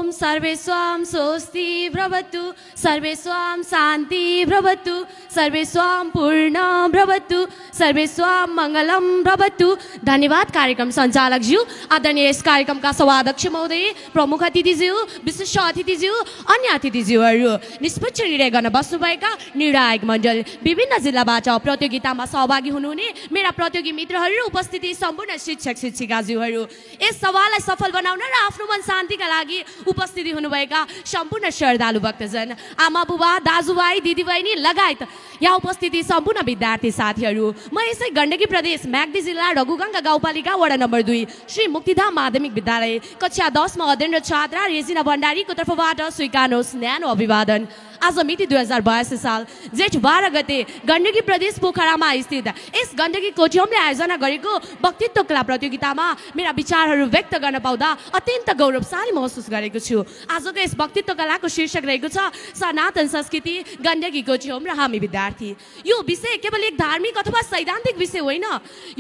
ओम सर्वेस्वाम स्वस्ति भवतु सर्वेस्वाम शान्ति भवतु सर्वेस्वाम पूर्ण भवतु सर्वेस्वाम मङ्गलम भवतु। धन्यवाद कार्यक्रम सञ्चालकज्यू, आदरणीय यस कार्यक्रमका सभाध्यक्ष महोदय, प्रमुख अतिथिज्यू, विशिष्ट अतिथिज्यू, अन्य अतिथिज्यूहरू, निष्पक्ष निर्णय गर्न बस्नुभएका निर्णायक मण्डल, विभिन्न जिल्लाबाट प्रतियोगितामा सहभागी हुनुहुने मेरा प्रतियोगी मित्रहरू र उपस्थिति सम्पूर्ण शिक्षक शिक्षिकाज्यूहरू, यस सभालाई सफल बनाउन र आफ्नो मन शान्तिका लागि उपस्थिति हुनुभएका सम्पूर्ण श्रद्धालु भक्तजन, आमा बुबा, दाजुभाइ, दिदीबहिनी लगायत यहाँ उपस्थिति सम्पूर्ण विद्यार्थी साथीहरू, म यसै गण्डकी प्रदेश म्याग्दी जिल्ला रघुगङ्गा गाउँपालिका वडा नम्बर 2 श्री मुक्तिधाम माध्यमिक विद्यालय कक्षा 10 मा अध्ययनरत छात्रा रेजिना भण्डारीको तर्फबाट स्वीकार्नुहोस् न्यानो अभिवादन। आज मिति 2082 साल जेठ 12 गते गण्डकी प्रदेश पोखरामा स्थित यस गण्डकी कोठीहरूले आयोजना गरेको वक्तित्व कला प्रतियोगितामा मेरा विचारहरू व्यक्त गर्न पाउँदा अत्यन्त गौरवशाली महसुस गरेको छु। आजको यस वक्तित्व कलाको शीर्षक रहेको छ सनातन संस्कृति गण्डकी कोठीहोम र हामी विद्यार्थी। यो विषय केवल एक धार्मिक अथवा सैद्धान्तिक विषय होइन,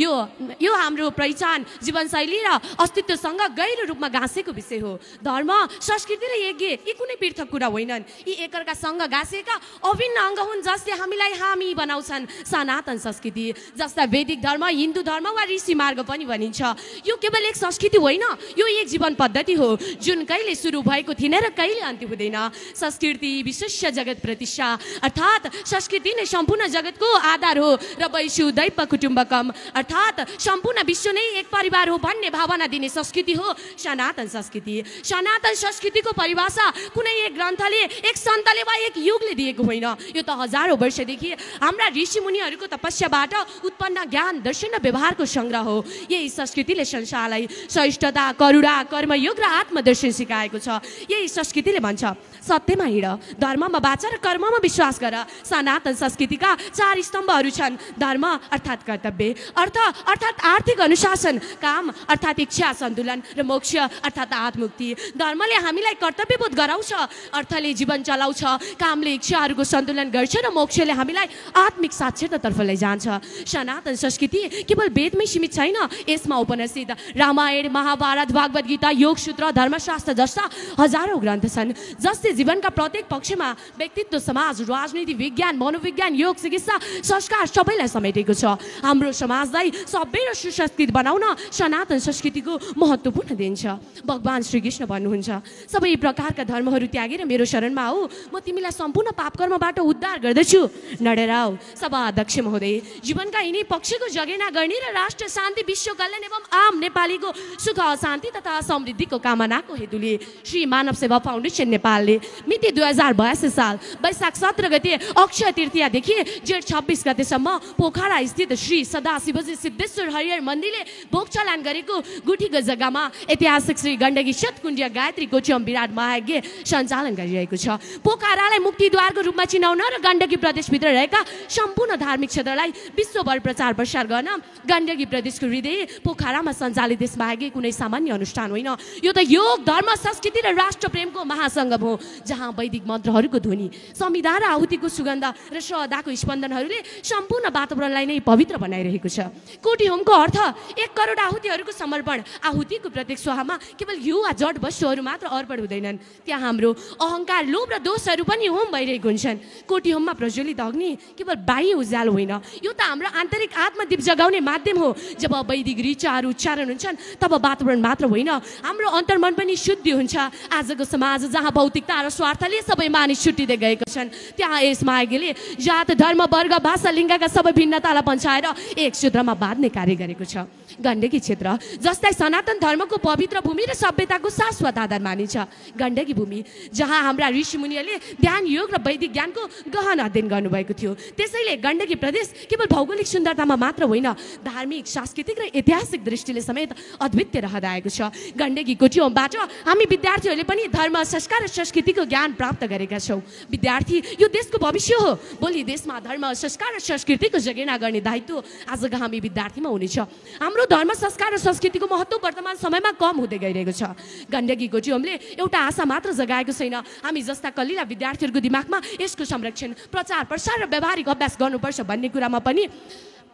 यो हाम्रो पहिचान, जीवनशैली र अस्तित्वसँग गहिरो रूपमा गाँसेको विषय हो। धर्म, संस्कृति र यज्ञ यी कुनै पृथक कुरा होइनन्, यी एकअर्कासँग गाँसेका अभिन्न अङ्ग हुन् जसले हामीलाई हामी बनाउँछन्। सनातन संस्कृति जस्ता वैदिक धर्म, हिन्दू धर्म वा ऋषि मार्ग पनि भनिन्छ, यो केवल एक संस्कृति होइन, यो एक जीवन पद्धति हो जुन कहिले सुरु भएको थिएन र कहिले अन्त्य हुँदैन। संस्कृति विशिष्ट जगत प्रतिष्ठा अर्थात् संस्कृति नै सम्पूर्ण जगतको आधार हो र वैशुदैव कुटुम्बकम अर्थात् सम्पूर्ण विश्व नै एक परिवार हो भन्ने भावना दिने संस्कृति हो सनातन संस्कृति। सनातन संस्कृतिको परिभाषा कुनै एक ग्रन्थले, एक सन्तले वा एक युगले दिएको होइन, यो त हजारौं वर्षदेखि हाम्रा ऋषि मुनिहरूको तपस्याबाट उत्पन्न ज्ञान, दर्शन र व्यवहारको संग्रह हो। यही संस्कृतिले संसारलाई सहिष्णुता, करुणा, कर्मयोग र आत्मदर्शन सिकाएको छ। यही संस्कृतिले भन्छ सत्यमा हिँड, धर्ममा बाँच र कर्ममा विश्वास गर। सनातन संस्कृतिका 4 स्तम्भहरू छन्। धर्म अर्थात् कर्तव्य, अर्थ अर्थात् आर्थिक अनुशासन, काम अर्थात् इच्छा सन्तुलन र मोक्ष अर्थात् आत्ममुक्ति। धर्मले हामीलाई कर्तव्यबोध गराउँछ, अर्थले जीवन चलाउँछ, कामले इच्छाहरूको सन्तुलन गर्छ र मोक्षले हामीलाई आत्मिक साक्षरतातर्फ लैजान्छ। सनातन संस्कृति केवल वेदमै सीमित छैन, यसमा उपनिषद, रामायण, महाभारत, भागवत गीता, योग सूत्र, धर्मशास्त्र जस्ता हजारौं ग्रन्थ छन् जसले जीवनका प्रत्येक पक्षमा व्यक्तित्व, समाज, राजनीति, विज्ञान, मनोविज्ञान, योग, चिकित्सा, संस्कार सबैलाई समेटेको छ। हाम्रो समाजलाई सभ्य र सुसंस्कृत बनाउन सनातन संस्कृतिको महत्त्वपूर्ण देन छ। भगवान श्रीकृष्ण भन्नुहुन्छ, सबै प्रकारका धर्महरू त्यागेर मेरो शरणमा आऊ, म तिमीलाई सम्पूर्ण पापकर्मबाट उद्धार गर्दछु। नडराऊ सभा अध्यक्ष महोदय, जीवनका यिनै पक्षको जगेर्ना गर्ने र राष्ट्र शान्ति, विश्व कल्याण एवं आम नेपालीको सुख, शान्ति तथा समृद्धिको कामनाको हेतुले श्री मानव सेवा फाउन्डेसन नेपालले मिति 2082 साल वैशाख 17 गते अक्षय तृतीयादेखि जेठ 26 गतेसम्म पोखरा स्थित श्री सदाशिवजी सिद्धेश्वर हरिहर मन्दिरले भोगचलान गरेको गुठीको जग्गामा ऐतिहासिक श्री गण्डकी शतकुण्डिया गायत्री कोठीहोम विराट महायज्ञ सञ्चालन गरिरहेको छ। पोखरालाई मुक्तिद्वारको रूपमा चिनाउन र गण्डकी प्रदेशभित्र रहेका सम्पूर्ण धार्मिक क्षेत्रलाई विश्वभर प्रचार प्रसार गर्न गण्डकी प्रदेशको हृदय पोखरामा सञ्चालित यस महायज्ञ कुनै सामान्य अनुष्ठान होइन, यो त योग, धर्म, संस्कृति र राष्ट्र प्रेमको महासङ्गम हो जहाँ वैदिक मन्त्रहरूको ध्वनि, संविधान र आहुतिको सुगन्ध र श्रद्धाको स्पन्दनहरूले सम्पूर्ण वातावरणलाई नै पवित्र बनाइरहेको छ। कोठीहोमको अर्थ 1 करोड आहुतिहरूको समर्पण। आहुतिको प्रत्येक स्वाहामा केवल घिउ वा जड वस्तुहरू मात्र अर्पण हुँदैनन्, त्यहाँ हाम्रो अहङ्कार, लोभ र दोषहरू पनि होम भइरहेको हुन्छन्। कोठीहोममा प्रज्वलित अग्नि केवल बाह्य उज्यालो होइन, यो त हाम्रो आन्तरिक आत्मदीप जगाउने माध्यम हो। जब वैदिक ऋचाहरू उच्चारण हुन्छन् तब वातावरण मात्र होइन, हाम्रो अन्तर्मन पनि शुद्ध हुन्छ। आजको समाज जहाँ भौतिकता र स्वार्थले सबै मानिस छुट्टिँदै गएका छन्, त्यहाँ यस महायज्ञले जात, धर्म, वर्ग, भाषा, लिङ्गका सबै भिन्नतालाई पन्छाएर एक सूत्रमा बाँध्ने कार्य गरेको छ। गण्डकी क्षेत्र जसलाई सनातन धर्मको पवित्र भूमि र सभ्यताको शाश्वत आधार मानिन्छ। गण्डकी भूमि जहाँ हाम्रा ऋषि मुनिहरूले ध्यान, योग र वैदिक ज्ञानको गहन अध्ययन गर्नुभएको थियो। त्यसैले गण्डकी प्रदेश केवल भौगोलिक सुन्दरतामा मात्र होइन, धार्मिक, सांस्कृतिक र ऐतिहासिक दृष्टिले समेत अद्वितीय रहँदै आएको छ। गण्डकी कोठीहोमबाट हामी विद्यार्थीहरूले पनि धर्म, संस्कार र संस्कृतिको ज्ञान प्राप्त गरेका छौँ। विद्यार्थी यो देशको भविष्य हो। भोलि देशमा धर्म, संस्कार र संस्कृतिको जगेर्ना गर्ने दायित्व आजका हामी विद्यार्थीमा हुनेछ। हाम्रो धर्म, संस्कार र संस्कृतिको महत्त्व वर्तमान समयमा कम हुँदै गइरहेको छ। गण्डकी कोठीहोमले एउटा आशा मात्र जगाएको छैन, हामी जस्ता कलिला विद्यार्थीहरूको दिमागमा यसको संरक्षण, प्रचार प्रसार र व्यावहारिक अभ्यास गर्नुपर्छ भन्ने कुरामा पनि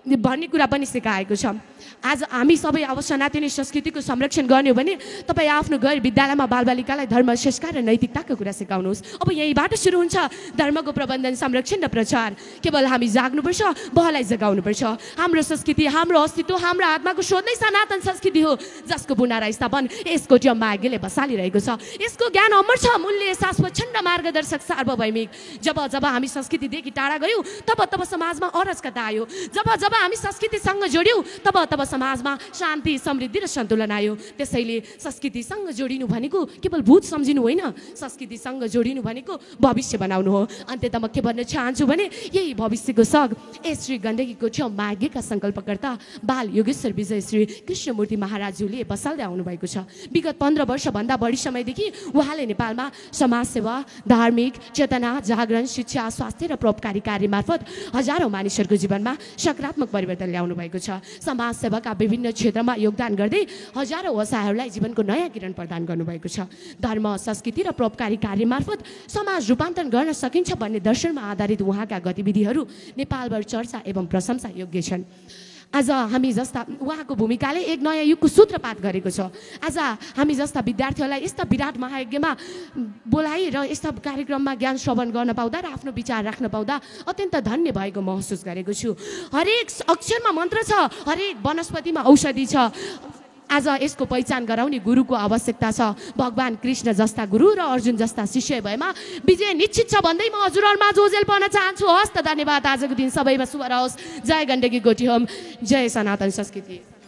भन्ने कुरा पनि सिकाएको छ। आज हामी सबै अब सनातनी संस्कृतिको संरक्षण गर्ने हो भने तपाईँ आफ्नो घर विद्यालयमा बालबालिकालाई धर्म संस्कार र नैतिकताको कुरा सिकाउनुहोस्। अब यहीँबाट सुरु हुन्छ धर्मको प्रबन्धन संरक्षण र प्रचार। केवल हामी जाग्नुपर्छ, बहलाई जगाउनुपर्छ। हाम्रो संस्कृति, हाम्रो अस्तित्व, हाम्रो आत्माको स्रोत नै सनातन संस्कृति हो, जसको पुनरास्थापन यसको मार्गले बसालिरहेको छ। यसको ज्ञान अमर छ, मूल्य शाश्वत छन्द मार्गदर्शक सार्वभौमिक। जब जब हामी संस्कृतिदेखि टाढा गयौँ तब तब समाजमा अराजकता आयो। जब जब हामी संस्कृतिसँग जोड्यौँ तब तब समाजमा शान्ति, समृद्धि र सन्तुलन आयो। त्यसैले संस्कृतिसँग जोडिनु भनेको केवल भूत सम्झिनु होइन, संस्कृतिसँग जोडिनु भनेको भविष्य बनाउनु हो। अन्त्यत म के भन्न चाहन्छु भने यही भविष्यको सग श्री गण्डकीको छेउ मार्गका सङ्कल्पकर्ता बाल योगेश्वर विजय श्री कृष्णमूर्ति महाराजज्यूले बसाल्दै आउनुभएको छ। विगत 15 वर्षभन्दा बढी समयदेखि उहाँले नेपालमा समाजसेवा, धार्मिक चेतना, जागरण, शिक्षा, स्वास्थ्य र परोपकारी कार्य मार्फत हजारौँ मानिसहरूको जीवनमा सकारात्मक परिवर्तन ल्याउनु भएको छ। समाजसेवाका विभिन्न क्षेत्रमा योगदान गर्दै हजारौँ असहायहरूलाई जीवनको नयाँ किरण प्रदान गर्नुभएको छ। धर्म, संस्कृति र परोपकारी कार्य मार्फत समाज रूपान्तरण गर्न सकिन्छ भन्ने दर्शनमा आधारित उहाँका गतिविधिहरू नेपालभर चर्चा एवं प्रशंसा योग्य छन्। आज हामी जस्ता उहाँको भूमिकाले एक नयाँ युगको सूत्रपात गरेको छ। आज हामी जस्ता विद्यार्थीहरूलाई यस्ता विराट महायज्ञमा बोलाइ र यस्ता कार्यक्रममा ज्ञान श्रवण गर्न पाउँदा र आफ्नो विचार राख्न पाउँदा अत्यन्त धन्य भएको महसुस गरेको छु। हरेक अक्षरमा मन्त्र छ, हरेक वनस्पतिमा औषधि छ। आज यसको पहिचान गराउने गुरुको आवश्यकता छ। भगवान कृष्ण जस्ता गुरु र अर्जुन जस्ता शिष्य भएमा विजय निश्चित छ भन्दै म हजुरहरूमा जोजेल पर्न चाहन्छु। हस्त धन्यवाद। आजको दिन सबैमा शुभ रहोस्। जय गण्डकी गोठी होम, जय सनातन संस्कृति।